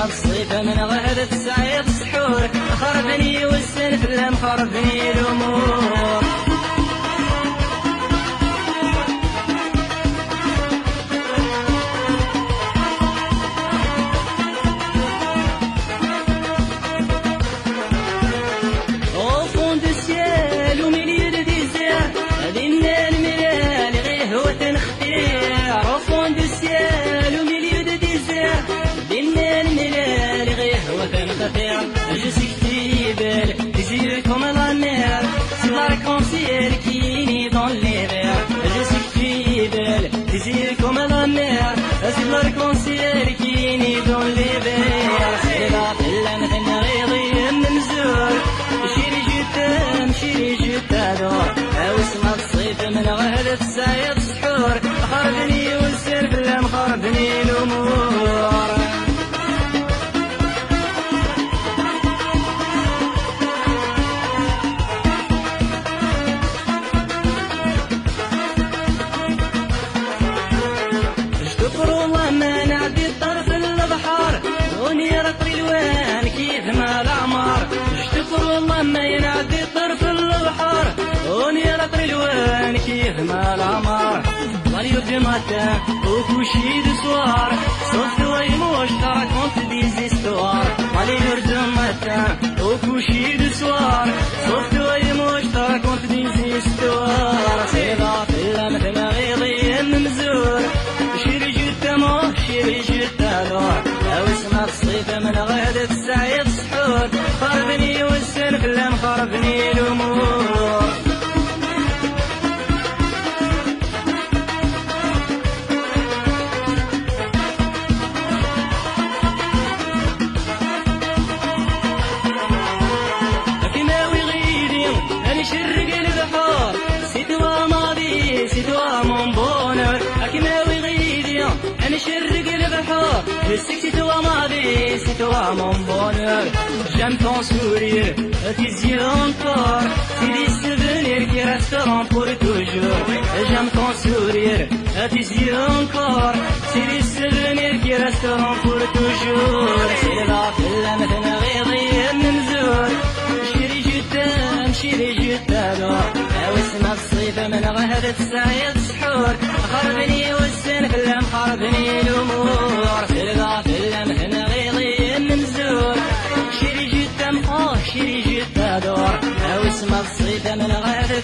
اسمها الصيف من غهد تسعيد السحور خربني والسلف لم خربني الأمور Je suis qui belle, des yeux comme la mer, c'est l'arc-en-ciel qui naît dans les verts. Je suis qui belle, des yeux comme la mer, c'est l'arc-en-ciel qui naît dans les verts. C'est la belle مثل غيظي منزور شيري جتام شيري جتادور واسمها الصيف من غهد تسعيد السحور خربني والسلف لم خربني الأمور ما ينعدي طرف البحر وني رطر الوان كيف ما العمر وليد ماتا وكوشي دسوار صوت ويموش ترى كونت ديزيستوار وليد ماتا وكوشي دسوار صوت ويموش ترى كونت ديزيستوار سيدا فيلا مثل غيظي ممزور شيري جدا مو شيري جدا دور او اسمها الصيف من غهد تسعيد السحور خربني والسلف لم خربني الأمور كيما ويغيدي أنا شرق البحار سيتوا ماضي سيتوا مون بونور كيما ويغيدي أنا شرق البحار سيتوا ماضي سيتوا مون بونور J'aime ton sourire, tes yeux encore, c'est des souvenirs qui resteront pour toujours. J'aime ton sourire, tes yeux encore, c'est des souvenirs qui resteront pour toujours. C'est la belle مثل غيظي منزور شيري جدا شيري جدا دور واسمها الصيف من غهد تسعيد السحور خربني والسلف لم خربني الأمور في الغافل مثل غيظي منزور شيري جدا دور واسمها الصيف من غهد